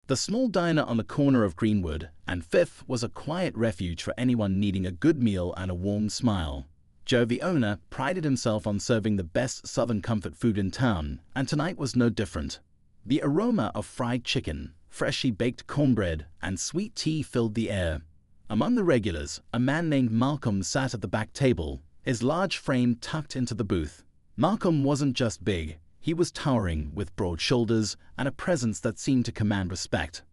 The small diner on the corner of Greenwood and Fifth was a quiet refuge for anyone needing a good meal and a warm smile. Joe, the owner, prided himself on serving the best Southern comfort food in town, and tonight was no different. The aroma of fried chicken, freshly baked cornbread, and sweet tea filled the air. Among the regulars, a man named Malcolm sat at the back table, his large frame tucked into the booth. Malcolm wasn't just big. He was towering, with broad shoulders and a presence that seemed to command respect.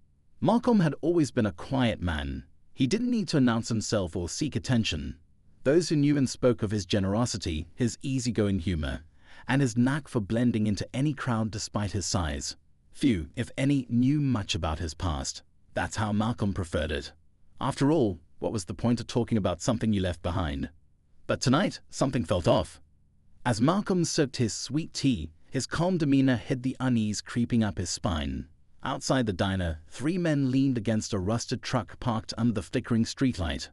Malcolm had always been a quiet man. He didn't need to announce himself or seek attention. Those who knew him spoke of his generosity, his easygoing humor, and his knack for blending into any crowd despite his size. Few, if any, knew much about his past. That's how Malcolm preferred it. After all, what was the point of talking about something you left behind? But tonight, something felt off. As Malcolm sipped his sweet tea, his calm demeanor hid the unease creeping up his spine. Outside the diner, 3 men leaned against a rusted truck parked under the flickering streetlight.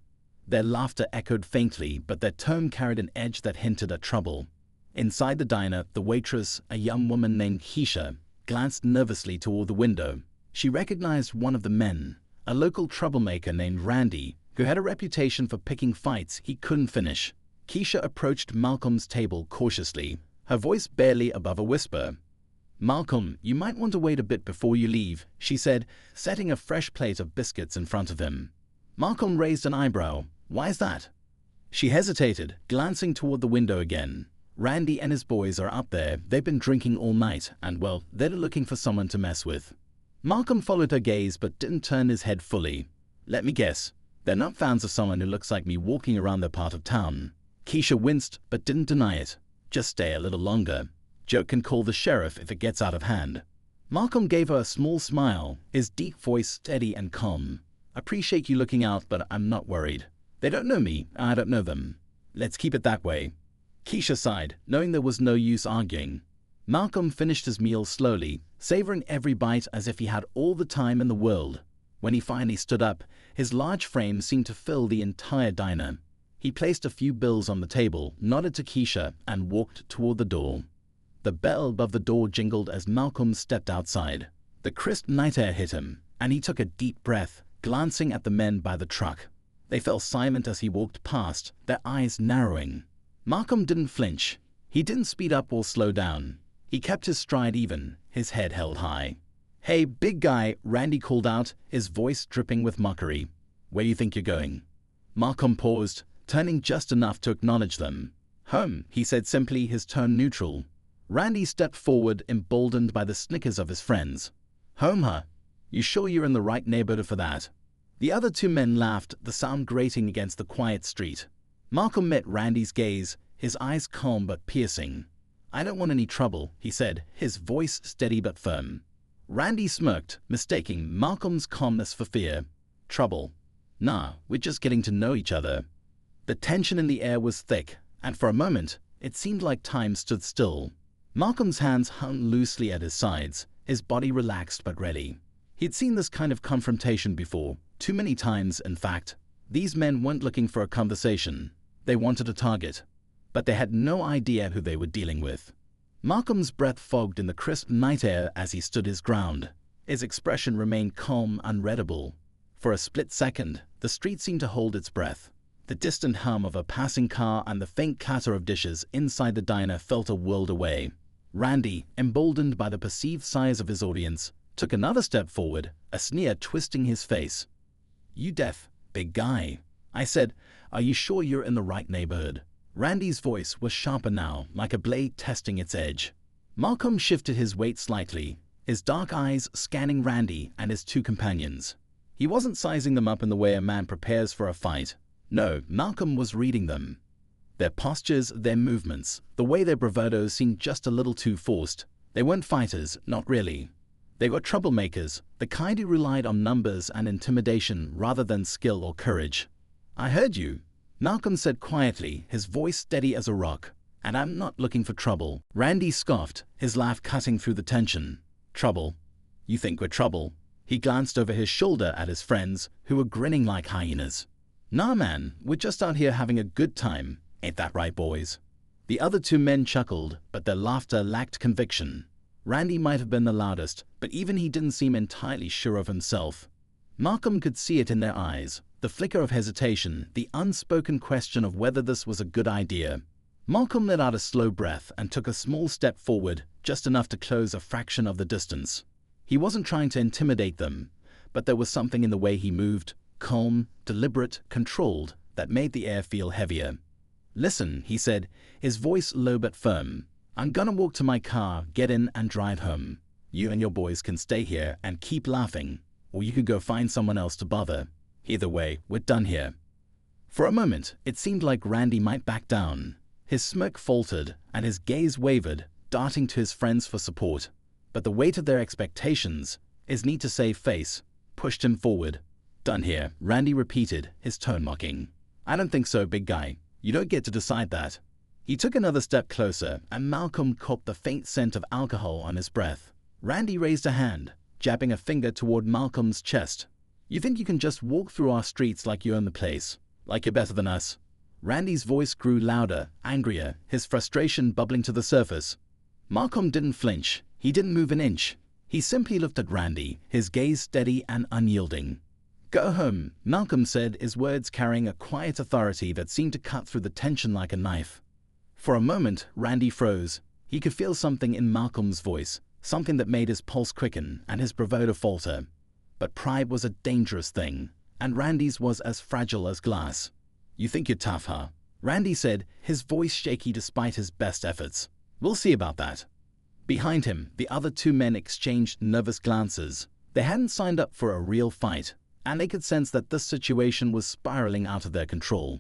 Their laughter echoed faintly, but their tone carried an edge that hinted at trouble. Inside the diner, the waitress, a young woman named Keisha, glanced nervously toward the window. She recognized one of the men, a local troublemaker named Randy, who had a reputation for picking fights he couldn't finish. Keisha approached Malcolm's table cautiously, her voice barely above a whisper. "Malcolm, you might want to wait a bit before you leave," she said, setting a fresh plate of biscuits in front of him. Malcolm raised an eyebrow. "Why's that?" She hesitated, glancing toward the window again. "Randy and his boys are up there. They've been drinking all night, and, well, they're looking for someone to mess with." Malcolm followed her gaze but didn't turn his head fully. "Let me guess. They're not fans of someone who looks like me walking around their part of town." Keisha winced but didn't deny it. "Just stay a little longer. Joe can call the sheriff if it gets out of hand." Malcolm gave her a small smile, his deep voice steady and calm. "Appreciate you looking out, but I'm not worried. They don't know me, I don't know them. Let's keep it that way." Keisha sighed, knowing there was no use arguing. Malcolm finished his meal slowly, savoring every bite as if he had all the time in the world. When he finally stood up, his large frame seemed to fill the entire diner. He placed a few bills on the table, nodded to Keisha, and walked toward the door. The bell above the door jingled as Malcolm stepped outside. The crisp night air hit him, and he took a deep breath, glancing at the men by the truck. They fell silent as he walked past, their eyes narrowing. Malcolm didn't flinch. He didn't speed up or slow down. He kept his stride even, his head held high. "Hey, big guy," Randy called out, his voice dripping with mockery. "Where do you think you're going?" Malcolm paused, turning just enough to acknowledge them. "Home," he said simply, his tone neutral. Randy stepped forward, emboldened by the snickers of his friends. "Home, huh? You sure you're in the right neighborhood for that?" The other 2 men laughed, the sound grating against the quiet street. Malcolm met Randy's gaze, his eyes calm but piercing. "I don't want any trouble," he said, his voice steady but firm. Randy smirked, mistaking Malcolm's calmness for fear. "Trouble? Nah, we're just getting to know each other." The tension in the air was thick, and for a moment, it seemed like time stood still. Malcolm's hands hung loosely at his sides, his body relaxed but ready. He'd seen this kind of confrontation before, too many times, in fact. These men weren't looking for a conversation. They wanted a target, but they had no idea who they were dealing with. Malcolm's breath fogged in the crisp night air as he stood his ground. His expression remained calm, unreadable. For a split second, the street seemed to hold its breath. The distant hum of a passing car and the faint clatter of dishes inside the diner felt a world away. Randy, emboldened by the perceived size of his audience, took another step forward, a sneer twisting his face. "You deaf, big guy," I said. "Are you sure you're in the right neighborhood?" Randy's voice was sharper now, like a blade testing its edge. Malcolm shifted his weight slightly, his dark eyes scanning Randy and his 2 companions. He wasn't sizing them up in the way a man prepares for a fight. No, Malcolm was reading them. Their postures, their movements, the way their bravado seemed just a little too forced. They weren't fighters, not really. They were troublemakers, the kind who relied on numbers and intimidation rather than skill or courage. "I heard you," Malcolm said quietly, his voice steady as a rock. "And I'm not looking for trouble." Randy scoffed, his laugh cutting through the tension. "Trouble? You think we're trouble?" He glanced over his shoulder at his friends, who were grinning like hyenas. "Nah, man, we're just out here having a good time. Ain't that right, boys?" The other 2 men chuckled, but their laughter lacked conviction. Randy might have been the loudest, but even he didn't seem entirely sure of himself. Malcolm could see it in their eyes, the flicker of hesitation, the unspoken question of whether this was a good idea. Malcolm let out a slow breath and took a small step forward, just enough to close a fraction of the distance. He wasn't trying to intimidate them, but there was something in the way he moved, calm, deliberate, controlled, that made the air feel heavier. "Listen," he said, his voice low but firm. "I'm gonna walk to my car, get in and drive home. You and your boys can stay here and keep laughing, or you could go find someone else to bother. Either way, we're done here." For a moment, it seemed like Randy might back down. His smirk faltered, and his gaze wavered, darting to his friends for support. But the weight of their expectations, his need-to-save face, pushed him forward. "Done here," Randy repeated, his tone mocking. "I don't think so, big guy. You don't get to decide that." He took another step closer, and Malcolm caught the faint scent of alcohol on his breath. Randy raised a hand, jabbing a finger toward Malcolm's chest. "You think you can just walk through our streets like you own the place? Like you're better than us?" Randy's voice grew louder, angrier, his frustration bubbling to the surface. Malcolm didn't flinch. He didn't move an inch. He simply looked at Randy, his gaze steady and unyielding. "Go home," Malcolm said, his words carrying a quiet authority that seemed to cut through the tension like a knife. For a moment, Randy froze. He could feel something in Malcolm's voice, something that made his pulse quicken and his bravado falter. But pride was a dangerous thing, and Randy's was as fragile as glass. "You think you're tough, huh?" Randy said, his voice shaky despite his best efforts. "We'll see about that." Behind him, the other two men exchanged nervous glances. They hadn't signed up for a real fight, and they could sense that this situation was spiraling out of their control.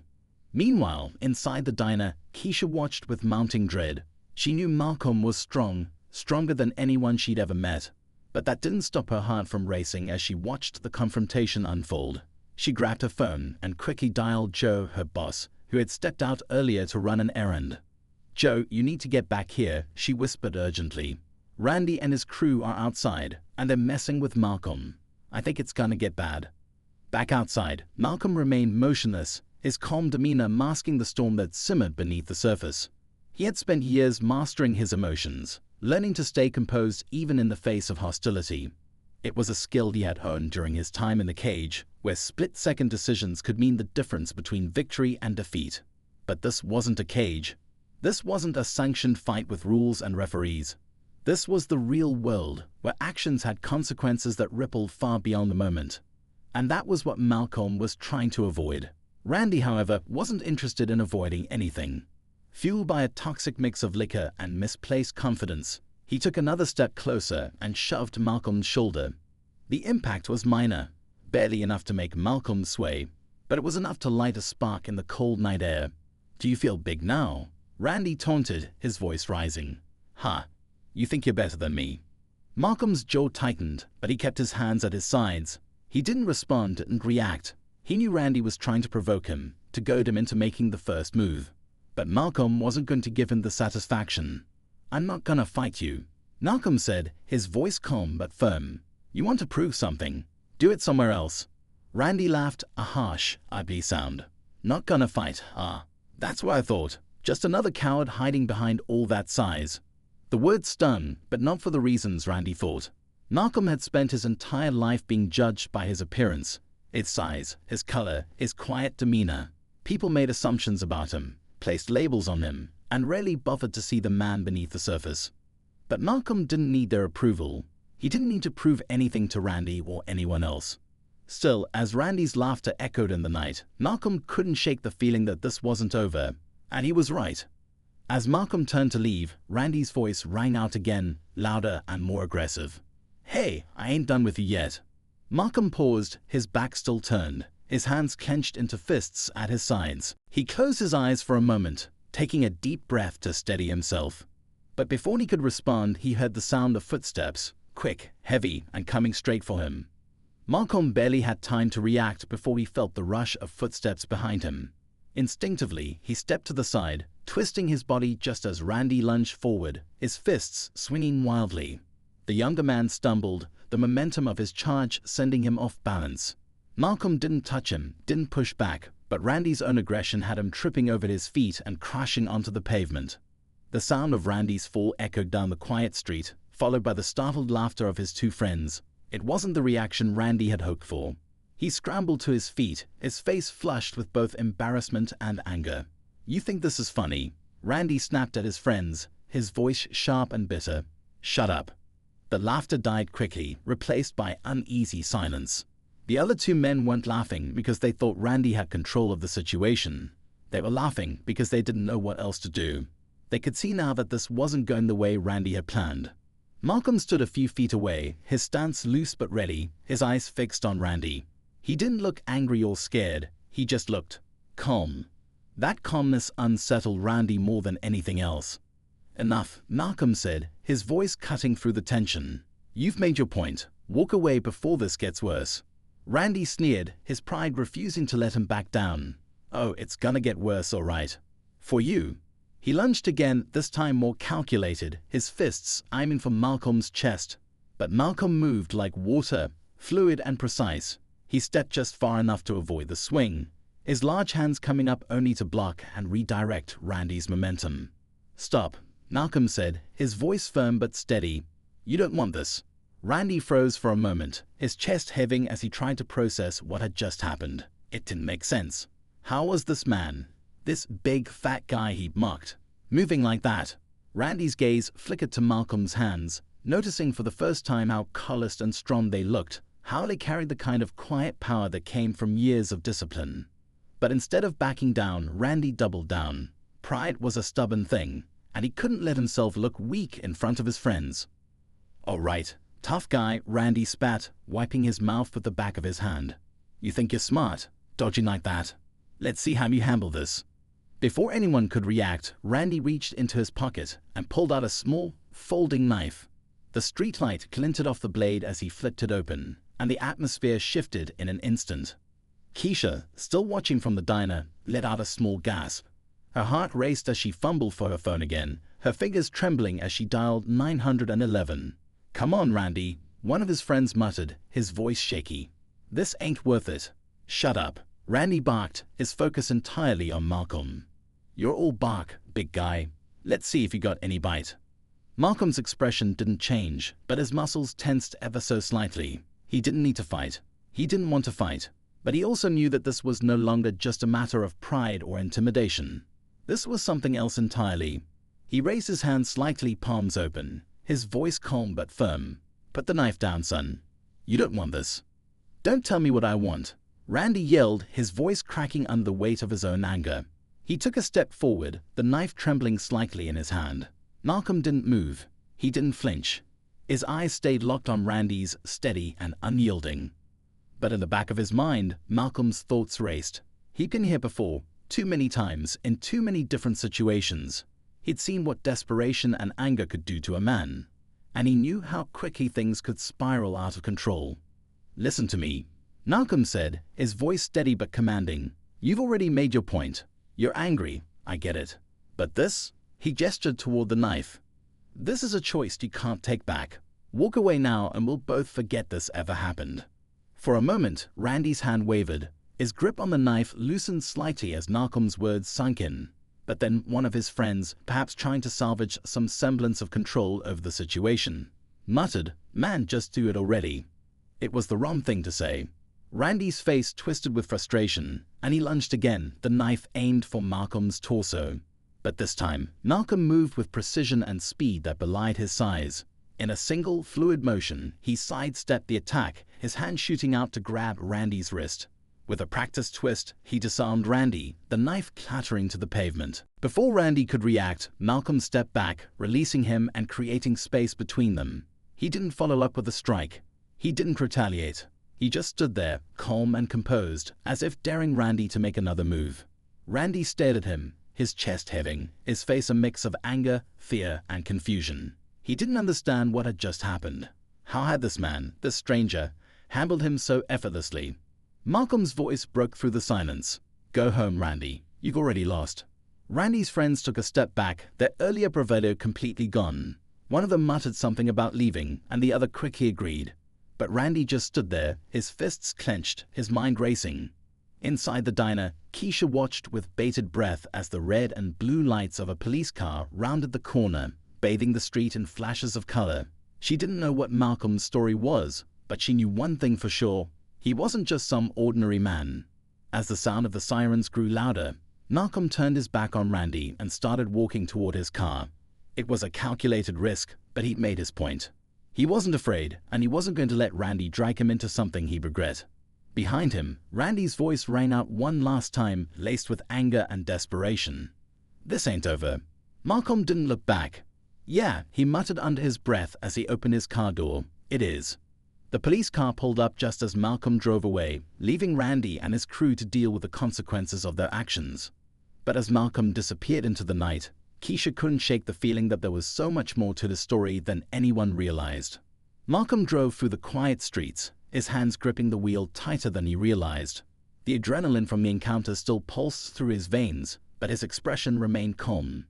Meanwhile, inside the diner, Keisha watched with mounting dread. She knew Malcolm was strong, stronger than anyone she'd ever met. But that didn't stop her heart from racing as she watched the confrontation unfold. She grabbed her phone and quickly dialed Joe, her boss, who had stepped out earlier to run an errand. "Joe, you need to get back here," she whispered urgently. "Randy and his crew are outside, and they're messing with Malcolm. I think it's gonna get bad." Back outside, Malcolm remained motionless, his calm demeanor masking the storm that simmered beneath the surface. He had spent years mastering his emotions, learning to stay composed even in the face of hostility. It was a skill he had honed during his time in the cage, where split-second decisions could mean the difference between victory and defeat. But this wasn't a cage. This wasn't a sanctioned fight with rules and referees. This was the real world, where actions had consequences that rippled far beyond the moment. And that was what Malcolm was trying to avoid. Randy, however, wasn't interested in avoiding anything. Fueled by a toxic mix of liquor and misplaced confidence, he took another step closer and shoved Malcolm's shoulder. The impact was minor, barely enough to make Malcolm sway, but it was enough to light a spark in the cold night air. "Do you feel big now?" Randy taunted, his voice rising. "Ha, you think you're better than me?" Malcolm's jaw tightened, but he kept his hands at his sides. He didn't respond, didn't react. He knew Randy was trying to provoke him, to goad him into making the first move. But Malcolm wasn't going to give him the satisfaction. "I'm not gonna fight you," Malcolm said, his voice calm but firm. "You want to prove something? Do it somewhere else." Randy laughed, a harsh, ugly sound. "Not gonna fight, ah. That's what I thought. Just another coward hiding behind all that size." The word stung, but not for the reasons Randy thought. Malcolm had spent his entire life being judged by his appearance, his size, his color, his quiet demeanor. People made assumptions about him, placed labels on him, and rarely bothered to see the man beneath the surface. But Malcolm didn't need their approval. He didn't need to prove anything to Randy or anyone else. Still, as Randy's laughter echoed in the night, Malcolm couldn't shake the feeling that this wasn't over. And he was right. As Malcolm turned to leave, Randy's voice rang out again, louder and more aggressive. "Hey, I ain't done with you yet." Malcolm paused, his back still turned, his hands clenched into fists at his sides. He closed his eyes for a moment, taking a deep breath to steady himself. But before he could respond, he heard the sound of footsteps, quick, heavy, and coming straight for him. Malcolm barely had time to react before he felt the rush of footsteps behind him. Instinctively, he stepped to the side, twisting his body just as Randy lunged forward, his fists swinging wildly. The younger man stumbled, the momentum of his charge sending him off balance. Malcolm didn't touch him, didn't push back, but Randy's own aggression had him tripping over his feet and crashing onto the pavement. The sound of Randy's fall echoed down the quiet street, followed by the startled laughter of his two friends. It wasn't the reaction Randy had hoped for. He scrambled to his feet, his face flushed with both embarrassment and anger. "You think this is funny?" Randy snapped at his friends, his voice sharp and bitter. "Shut up." The laughter died quickly, replaced by uneasy silence. The other two men weren't laughing because they thought Randy had control of the situation. They were laughing because they didn't know what else to do. They could see now that this wasn't going the way Randy had planned. Malcolm stood a few feet away, his stance loose but ready, his eyes fixed on Randy. He didn't look angry or scared, he just looked calm. That calmness unsettled Randy more than anything else. "Enough," Malcolm said, his voice cutting through the tension. "You've made your point. Walk away before this gets worse." Randy sneered, his pride refusing to let him back down. "Oh, it's gonna get worse, all right. For you." He lunged again, this time more calculated, his fists aiming for Malcolm's chest. But Malcolm moved like water, fluid and precise. He stepped just far enough to avoid the swing, his large hands coming up only to block and redirect Randy's momentum. "Stop," Malcolm said, his voice firm but steady. "You don't want this." Randy froze for a moment, his chest heaving as he tried to process what had just happened. It didn't make sense. How was this man, this big fat guy he'd mocked, moving like that? Randy's gaze flickered to Malcolm's hands, noticing for the first time how calloused and strong they looked, how they carried the kind of quiet power that came from years of discipline. But instead of backing down, Randy doubled down. Pride was a stubborn thing, and he couldn't let himself look weak in front of his friends. "All right, tough guy," Randy spat, wiping his mouth with the back of his hand. "You think you're smart, dodging like that? Let's see how you handle this." Before anyone could react, Randy reached into his pocket and pulled out a small, folding knife. The streetlight glinted off the blade as he flipped it open, and the atmosphere shifted in an instant. Keisha, still watching from the diner, let out a small gasp. Her heart raced as she fumbled for her phone again, her fingers trembling as she dialed 911. "Come on, Randy," one of his friends muttered, his voice shaky. "This ain't worth it." "Shut up," Randy barked, his focus entirely on Malcolm. "You're all bark, big guy. Let's see if you got any bite." Malcolm's expression didn't change, but his muscles tensed ever so slightly. He didn't need to fight. He didn't want to fight. But he also knew that this was no longer just a matter of pride or intimidation. This was something else entirely. He raised his hands slightly, palms open, his voice calm but firm. "Put the knife down, son. You don't want this." "Don't tell me what I want," Randy yelled, his voice cracking under the weight of his own anger. He took a step forward, the knife trembling slightly in his hand. Malcolm didn't move. He didn't flinch. His eyes stayed locked on Randy's, steady and unyielding. But in the back of his mind, Malcolm's thoughts raced. He'd been here before, too many times, in too many different situations. He'd seen what desperation and anger could do to a man, and he knew how quickly things could spiral out of control. "Listen to me," Malcolm said, his voice steady but commanding. "You've already made your point. You're angry, I get it. But this?" He gestured toward the knife. "This is a choice you can't take back. Walk away now and we'll both forget this ever happened." For a moment, Randy's hand wavered. His grip on the knife loosened slightly as Malcolm's words sunk in. But then one of his friends, perhaps trying to salvage some semblance of control over the situation, muttered, "Man, just do it already." It was the wrong thing to say. Randy's face twisted with frustration, and he lunged again, the knife aimed for Malcolm's torso. But this time, Malcolm moved with precision and speed that belied his size. In a single, fluid motion, he sidestepped the attack, his hand shooting out to grab Randy's wrist. With a practiced twist, he disarmed Randy, the knife clattering to the pavement. Before Randy could react, Malcolm stepped back, releasing him and creating space between them. He didn't follow up with a strike. He didn't retaliate. He just stood there, calm and composed, as if daring Randy to make another move. Randy stared at him, his chest heaving, his face a mix of anger, fear, and confusion. He didn't understand what had just happened. How had this man, this stranger, handled him so effortlessly? Malcolm's voice broke through the silence. "Go home, Randy. You've already lost." Randy's friends took a step back, their earlier bravado completely gone. One of them muttered something about leaving, and the other quickly agreed. But Randy just stood there, his fists clenched, his mind racing. Inside the diner, Keisha watched with bated breath as the red and blue lights of a police car rounded the corner, bathing the street in flashes of color. She didn't know what Malcolm's story was, but she knew one thing for sure: he wasn't just some ordinary man. As the sound of the sirens grew louder, Malcolm turned his back on Randy and started walking toward his car. It was a calculated risk, but he'd made his point. He wasn't afraid, and he wasn't going to let Randy drag him into something he'd regret. Behind him, Randy's voice rang out one last time, laced with anger and desperation. "This ain't over." Malcolm didn't look back. "Yeah," he muttered under his breath as he opened his car door. "It is." The police car pulled up just as Malcolm drove away, leaving Randy and his crew to deal with the consequences of their actions. But as Malcolm disappeared into the night, Keisha couldn't shake the feeling that there was so much more to the story than anyone realized. Malcolm drove through the quiet streets, his hands gripping the wheel tighter than he realized. The adrenaline from the encounter still pulsed through his veins, but his expression remained calm.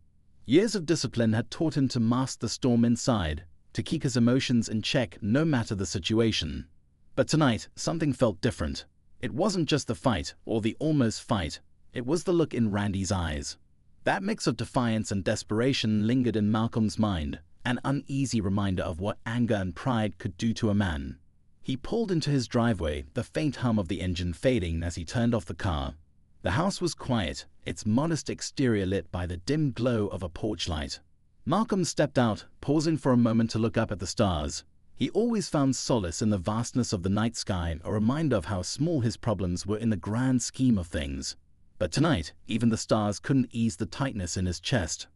Years of discipline had taught him to mask the storm inside, to keep his emotions in check no matter the situation. But tonight, something felt different. It wasn't just the fight, or the almost fight. It was the look in Randy's eyes. That mix of defiance and desperation lingered in Malcolm's mind, an uneasy reminder of what anger and pride could do to a man. He pulled into his driveway, the faint hum of the engine fading as he turned off the car. The house was quiet, its modest exterior lit by the dim glow of a porch light. Malcolm stepped out, pausing for a moment to look up at the stars. He always found solace in the vastness of the night sky, a reminder of how small his problems were in the grand scheme of things. But tonight, even the stars couldn't ease the tightness in his chest.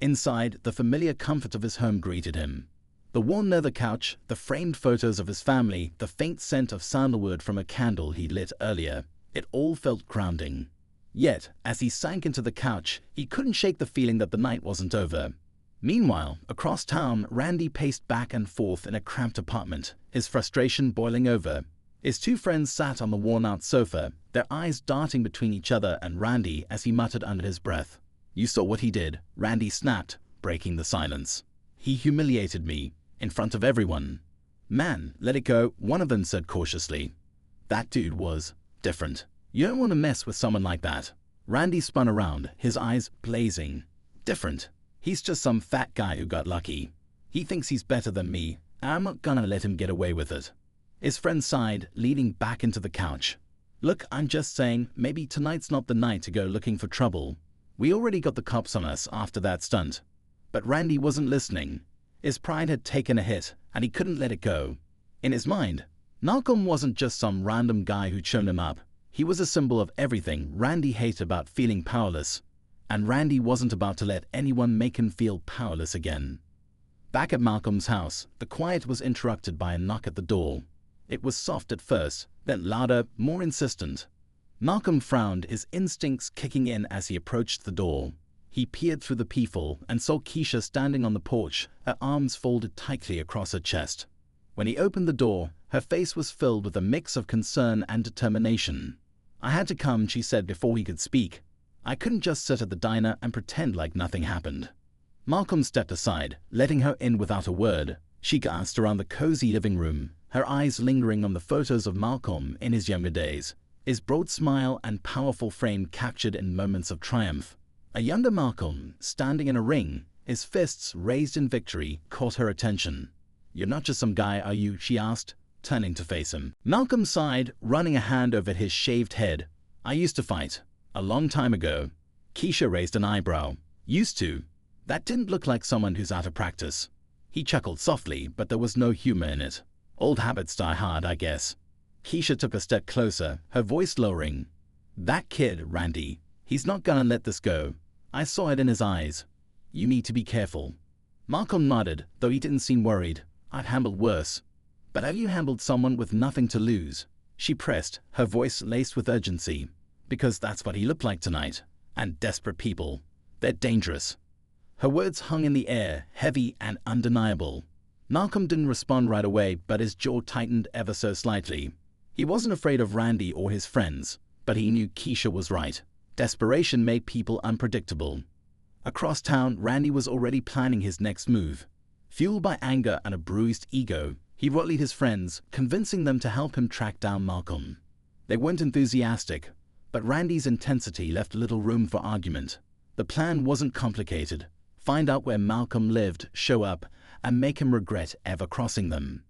Inside, the familiar comfort of his home greeted him. The worn leather couch, the framed photos of his family, the faint scent of sandalwood from a candle he lit earlier, it all felt grounding. Yet, as he sank into the couch, he couldn't shake the feeling that the night wasn't over. Meanwhile, across town, Randy paced back and forth in a cramped apartment, his frustration boiling over. His two friends sat on the worn-out sofa, their eyes darting between each other and Randy as he muttered under his breath. "You saw what he did," Randy snapped, breaking the silence. "He humiliated me, in front of everyone." "Man, let it go," one of them said cautiously. "That dude was different. You don't want to mess with someone like that." Randy spun around, his eyes blazing. "Different? He's just some fat guy who got lucky. He thinks he's better than me, and I'm not gonna let him get away with it." His friend sighed, leaning back into the couch. "Look, I'm just saying, maybe tonight's not the night to go looking for trouble. We already got the cops on us after that stunt." But Randy wasn't listening. His pride had taken a hit, and he couldn't let it go. In his mind, Malcolm wasn't just some random guy who'd shown him up. He was a symbol of everything Randy hated about feeling powerless. And Randy wasn't about to let anyone make him feel powerless again. Back at Malcolm's house, the quiet was interrupted by a knock at the door. It was soft at first, then louder, more insistent. Malcolm frowned, his instincts kicking in as he approached the door. He peered through the peephole and saw Keisha standing on the porch, her arms folded tightly across her chest. When he opened the door, her face was filled with a mix of concern and determination. "I had to come," she said before he could speak. "I couldn't just sit at the diner and pretend like nothing happened." Malcolm stepped aside, letting her in without a word. She glanced around the cozy living room, her eyes lingering on the photos of Malcolm in his younger days, his broad smile and powerful frame captured in moments of triumph. A younger Malcolm, standing in a ring, his fists raised in victory, caught her attention. "You're not just some guy, are you?" she asked, turning to face him. Malcolm sighed, running a hand over his shaved head. "I used to fight. A long time ago." Keisha raised an eyebrow. "Used to? That didn't look like someone who's out of practice." He chuckled softly, but there was no humor in it. "Old habits die hard, I guess." Keisha took a step closer, her voice lowering. "That kid, Randy, he's not gonna let this go. I saw it in his eyes. You need to be careful." Malcolm nodded, though he didn't seem worried. "I've handled worse." "But have you handled someone with nothing to lose?" She pressed, her voice laced with urgency. "Because that's what he looked like tonight. And desperate people. They're dangerous." Her words hung in the air, heavy and undeniable. Malcolm didn't respond right away, but his jaw tightened ever so slightly. He wasn't afraid of Randy or his friends, but he knew Keisha was right. Desperation made people unpredictable. Across town, Randy was already planning his next move. Fueled by anger and a bruised ego, he rallied his friends, convincing them to help him track down Malcolm. They weren't enthusiastic, but Randy's intensity left little room for argument. The plan wasn't complicated. Find out where Malcolm lived, show up, and make him regret ever crossing them.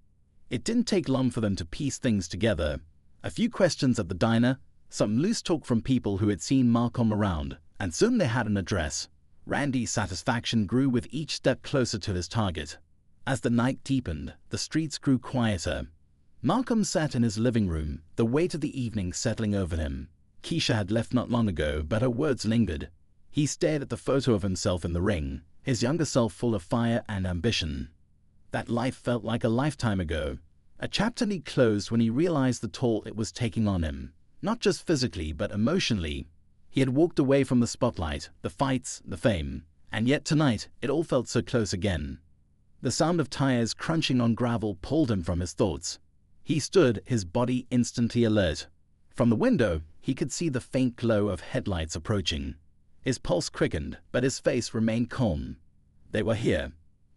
It didn't take long for them to piece things together. A few questions at the diner, some loose talk from people who had seen Malcolm around, and soon they had an address. Randy's satisfaction grew with each step closer to his target. As the night deepened, the streets grew quieter. Malcolm sat in his living room, the weight of the evening settling over him. Keisha had left not long ago, but her words lingered. He stared at the photo of himself in the ring, his younger self full of fire and ambition. That life felt like a lifetime ago. A chapter he closed when he realized the toll it was taking on him, not just physically but emotionally. He had walked away from the spotlight, the fights, the fame, and yet tonight it all felt so close again. The sound of tires crunching on gravel pulled him from his thoughts. He stood, his body instantly alert. From the window, he could see the faint glow of headlights approaching. His pulse quickened, but his face remained calm. They were here.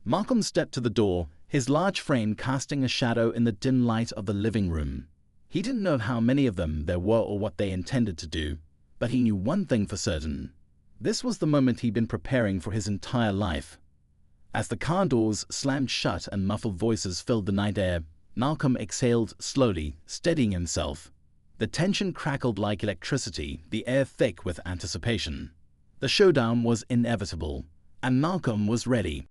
Malcolm stepped to the door, his large frame casting a shadow in the dim light of the living room. He didn't know how many of them there were or what they intended to do, but he knew one thing for certain. This was the moment he'd been preparing for his entire life. As the car doors slammed shut and muffled voices filled the night air, Malcolm exhaled slowly, steadying himself. The tension crackled like electricity, the air thick with anticipation. The showdown was inevitable, and Malcolm was ready.